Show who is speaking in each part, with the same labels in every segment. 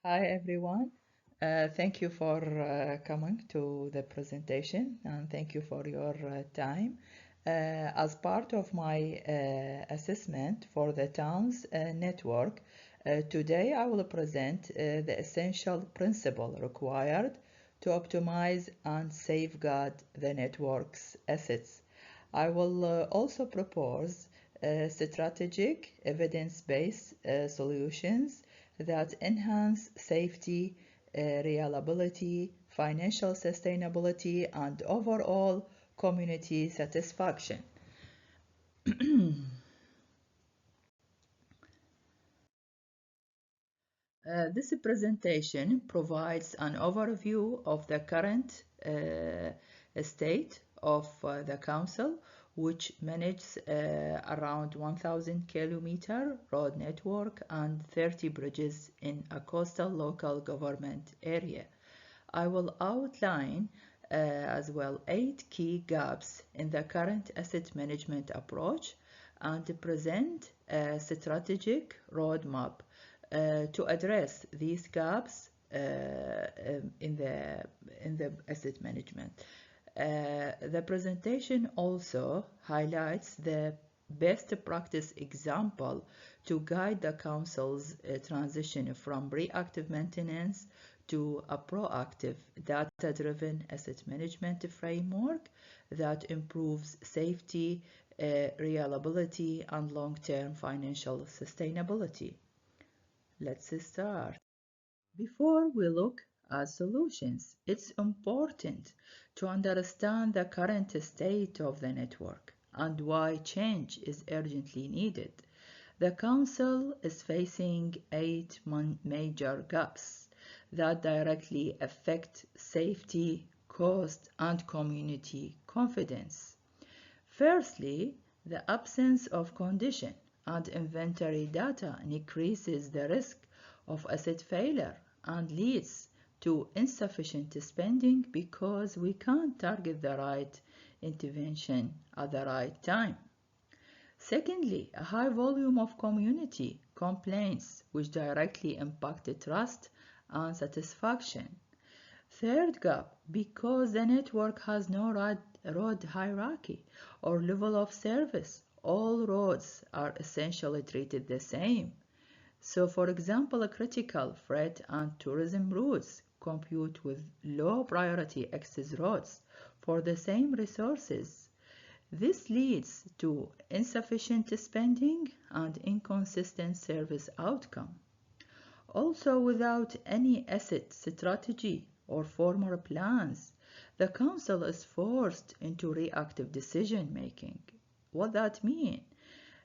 Speaker 1: Hi everyone. Thank you for coming to the presentation and thank you for your time. As part of my assessment for the town's network, today I will present the essential principle required to optimize and safeguard the network's assets. I will also propose strategic evidence-based solutions that enhance safety, reliability, financial sustainability, and overall community satisfaction. This presentation provides an overview of the current state of the Council, which manages around 1,000 kilometer road network and 30 bridges in a coastal local government area. I will outline as well 8 key gaps in the current asset management approach and present a strategic roadmap to address these gaps in the asset management. The presentation also highlights the best practice example to guide the Council's transition from reactive maintenance to a proactive, data-driven asset management framework that improves safety, reliability, and long-term financial sustainability. Let's start. Before we look at solutions, it's important to understand the current state of the network and why change is urgently needed. The Council is facing 8 major gaps that directly affect safety, cost, and community confidence. Firstly, the absence of condition and inventory data increases the risk of asset failure and leads to insufficient spending because we can't target the right intervention at the right time. Secondly, a high volume of community complaints which directly impact trust and satisfaction. Third gap, because the network has no road hierarchy or level of service, all roads are essentially treated the same. So, for example, critical freight and tourism routes compete with low priority access roads for the same resources. This leads to insufficient spending and inconsistent service outcome. Also, without any asset strategy or formal plans, the Council is forced into reactive decision making. What that mean?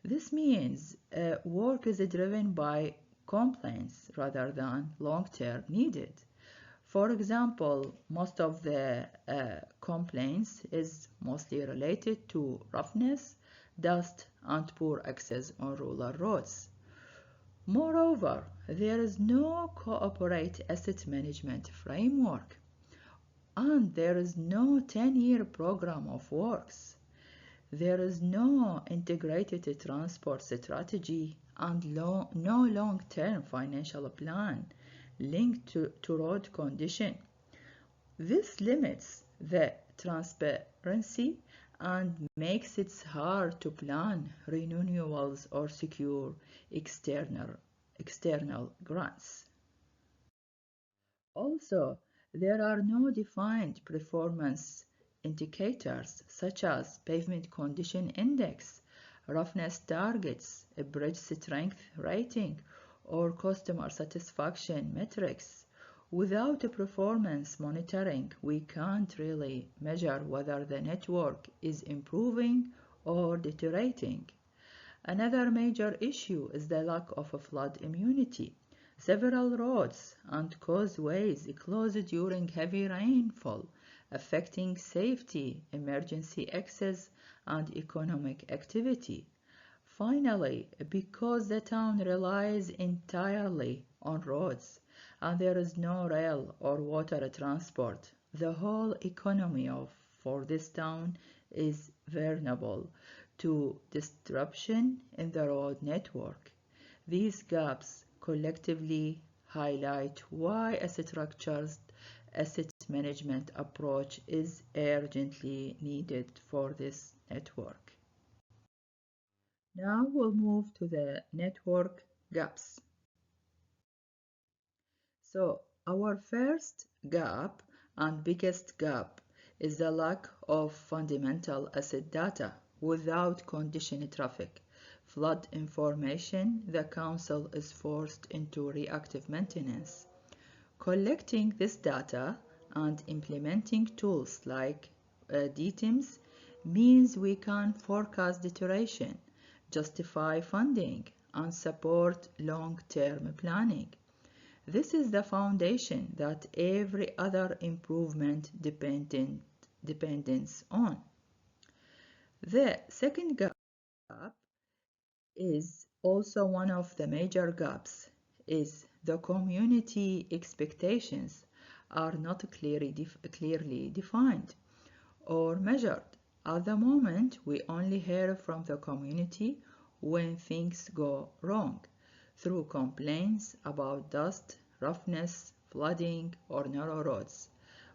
Speaker 1: This means work is driven by complaints rather than long-term needed. For example, most of the complaints is mostly related to roughness, dust, and poor access on rural roads. Moreover, there is no corporate asset management framework and there is no 10-year program of works. There is no integrated transport strategy and no long-term financial plan linked to road condition. This limits the transparency and makes it hard to plan renewals or secure external grants. Also, there are no defined performance indicators such as pavement condition index, roughness targets, a bridge strength rating, or customer satisfaction metrics. Without a performance monitoring, we can't really measure whether the network is improving or deteriorating. Another major issue is the lack of a flood immunity. Several roads and causeways close during heavy rainfall, affecting safety, emergency access, and economic activity. Finally, because the town relies entirely on roads and there is no rail or water transport, the whole economy for this town is vulnerable to disruption in the road network. These gaps collectively highlight why a structured asset management approach is urgently needed for this network. Now we'll move to the network gaps. So our first gap and biggest gap is the lack of fundamental asset data. Without condition traffic flood information, the council is forced into reactive maintenance. Collecting this data and implementing tools like DTIMs means we can forecast deterioration, justify funding, and support long-term planning. This is the foundation that every other improvement depends on. The second gap is also one of the major gaps is the community expectations are not clearly defined or measured. At the moment, we only hear from the community when things go wrong through complaints about dust, roughness, flooding, or narrow roads.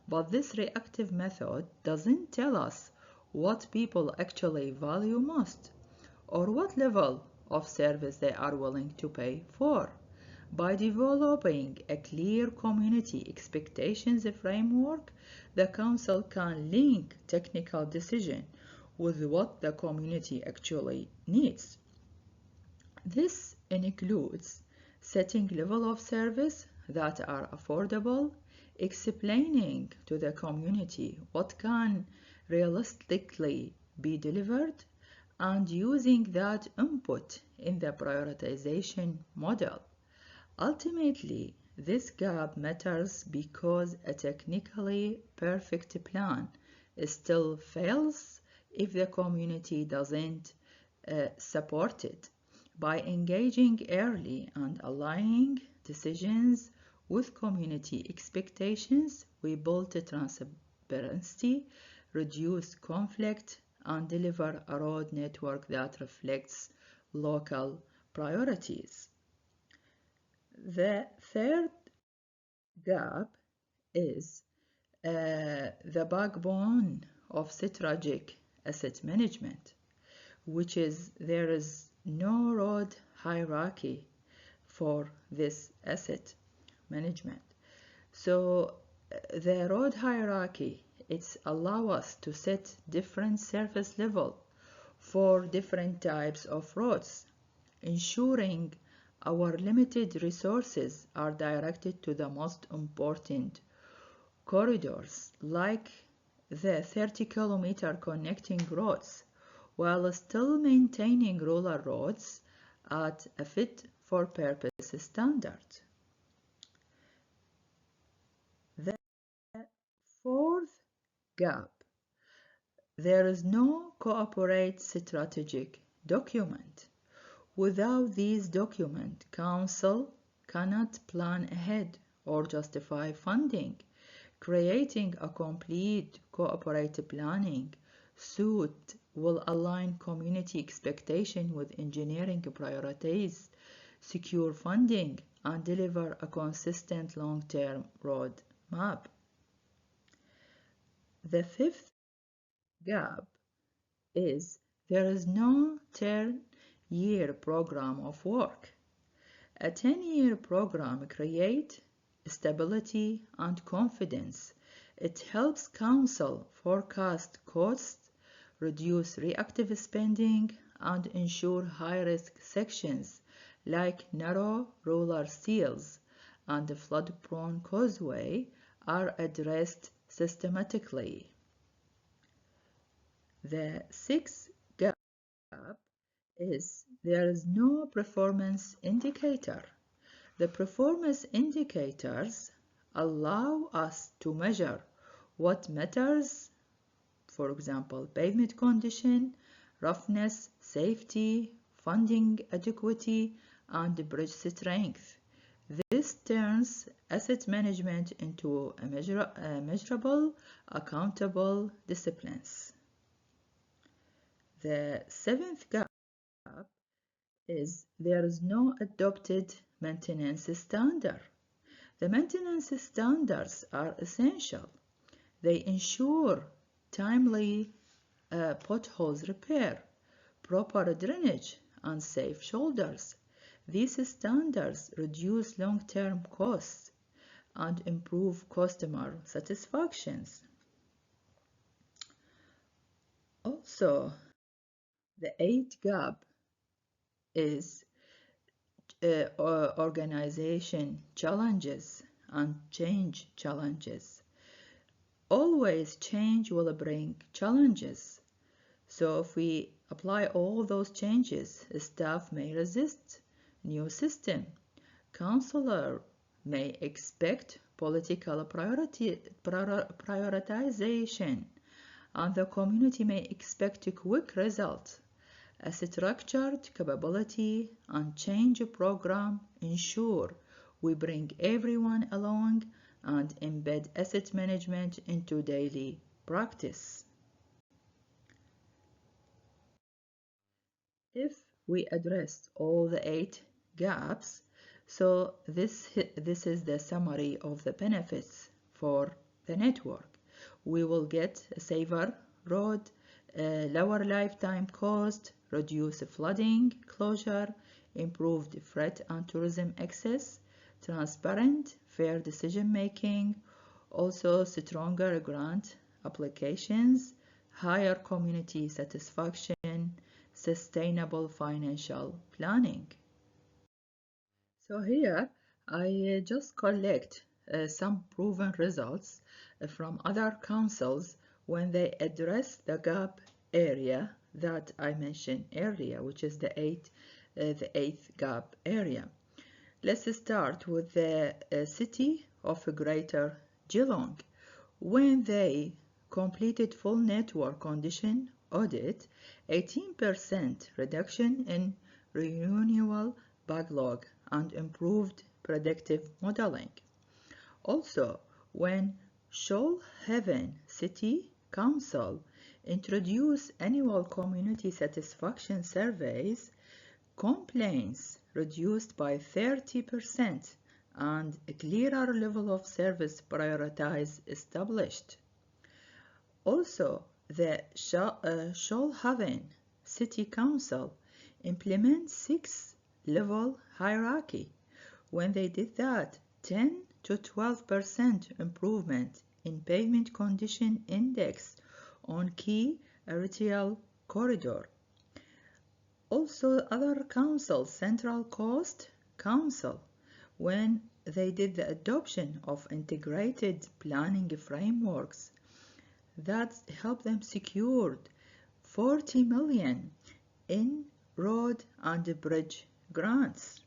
Speaker 1: But this reactive method doesn't tell us what people actually value most or what level of service they are willing to pay for. By developing a clear community expectations framework, the council can link technical decision with what the community actually needs. This includes setting level of service that are affordable, explaining to the community what can realistically be delivered, and using that input in the prioritization model. Ultimately, this gap matters because a technically perfect plan still fails if the community doesn't support it. By engaging early and aligning decisions with community expectations, we build transparency, reduce conflict, and deliver a road network that reflects local priorities. The third gap is the backbone of strategic asset management, which is there is no road hierarchy for this asset management. So the road hierarchy it's allow us to set different service level for different types of roads, ensuring our limited resources are directed to the most important corridors like the 30-kilometer connecting roads while still maintaining rural roads at a fit-for-purpose standard. The fourth gap, there is no corporate strategic document. Without these documents, Council cannot plan ahead or justify funding. Creating a complete cooperative planning suite will align community expectation with engineering priorities, secure funding, and deliver a consistent long-term road map. The fifth gap is there is no 10-year program of work. A 10-year program creates stability and confidence. It helps council forecast costs, reduce reactive spending, and ensure high-risk sections like narrow rural seals and flood-prone causeway are addressed systematically. The sixth gap is there is no performance indicator. The performance indicators allow us to measure what matters, for example, pavement condition, roughness, safety, funding adequacy, and bridge strength. This turns asset management into a measurable, accountable disciplines. The seventh gap is there is no adopted maintenance standard. The maintenance standards are essential. They ensure timely potholes repair, proper drainage, and safe shoulders. These standards reduce long-term costs and improve customer satisfactions. Also, the eighth gap is organization challenges and change challenges. Always change will bring challenges. So if we apply all those changes, staff may resist new system. Counselor may expect political prioritization, and the community may expect a quick result. A structured capability and change program ensure we bring everyone along and embed asset management into daily practice. If we address all the 8 gaps, so this is the summary of the benefits for the network. We will get a safer road, lower lifetime cost, reduce flooding closure, improved freight and tourism access, transparent, fair decision making, also stronger grant applications, higher community satisfaction, sustainable financial planning. So here I just collect some proven results from other councils when they address the gap area that I mentioned earlier, which is the eighth gap area. Let's start with the city of Greater Geelong. When they completed full network condition audit, 18% reduction in renewal backlog and improved predictive modeling. Also, when Shoalhaven City Council introduced annual community satisfaction surveys, complaints reduced by 30% and a clearer level of service prioritized established. Also, the Shoalhaven City Council implements 6-level hierarchy. When they did that, 10 to 12% improvement in pavement condition index on key arterial corridor. Also, other councils, Central Coast Council, when they did the adoption of integrated planning frameworks, that helped them secure 40 million in road and bridge grants.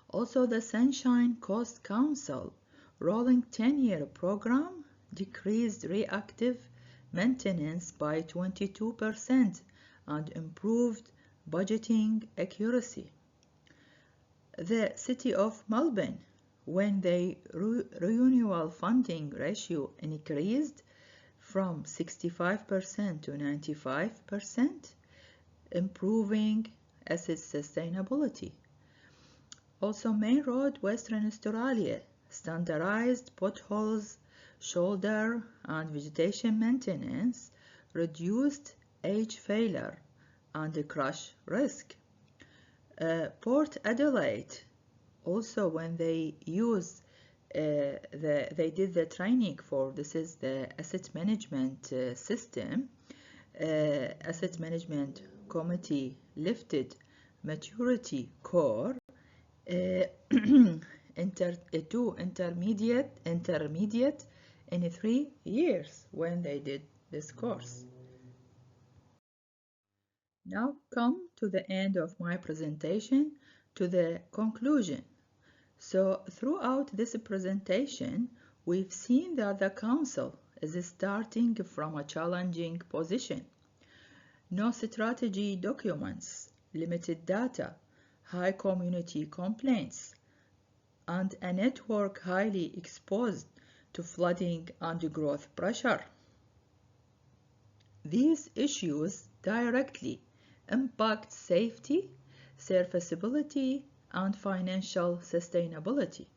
Speaker 1: Also, the Sunshine Coast Council rolling 10-year program decreased reactive maintenance by 22% and improved budgeting accuracy. The City of Melbourne, when the renewal funding ratio increased from 65% to 95%, improving asset sustainability. Also, Main Road, Western Australia, standardized potholes, shoulder and vegetation maintenance, reduced age failure and crash risk. Port Adelaide, also when they use they did the training for this is the asset management system. Asset management committee lifted maturity core to intermediate in 3 years when they did this course. Now come to the end of my presentation, to the conclusion. So throughout this presentation, we've seen that the Council is starting from a challenging position. No strategy documents, limited data, high community complaints, and a network highly exposed to flooding and growth pressure. These issues directly impact safety, serviceability, and financial sustainability.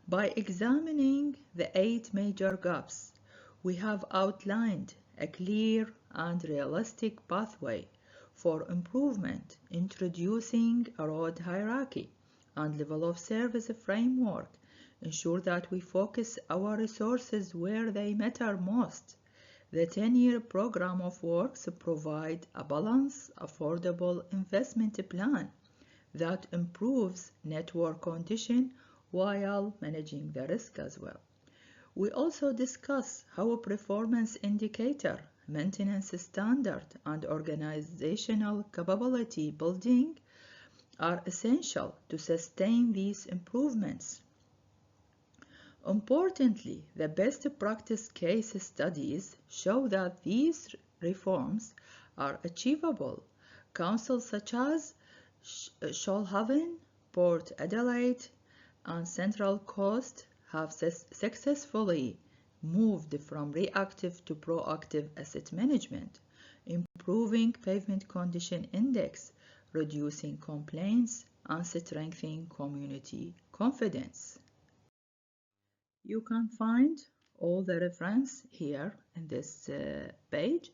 Speaker 1: By examining the 8 major gaps, we have outlined a clear and realistic pathway for improvement, introducing a road hierarchy and level of service framework, ensure that we focus our resources where they matter most. The 10-year program of works provide a balanced, affordable investment plan that improves network condition while managing the risk as well. We also discuss how a performance indicator, maintenance standard, and organizational capability building are essential to sustain these improvements. Importantly, the best practice case studies show that these reforms are achievable. Councils such as Shoalhaven, Port Adelaide, and Central Coast have successfully moved from reactive to proactive asset management, improving pavement condition index, reducing complaints, and strengthening community confidence. You can find all the reference here in this page,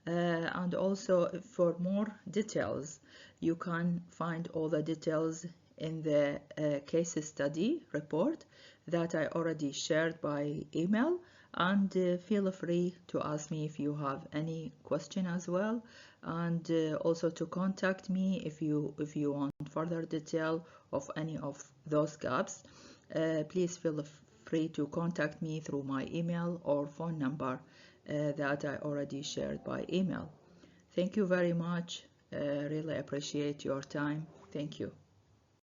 Speaker 1: and also for more details you can find all the details in the case study report that I already shared by email, and feel free to ask me if you have any question as well, and also to contact me if you want further detail of any of those gaps. Please feel free to contact me through my email or phone number that I already shared by email. Thank you very much. Really appreciate your time. Thank you.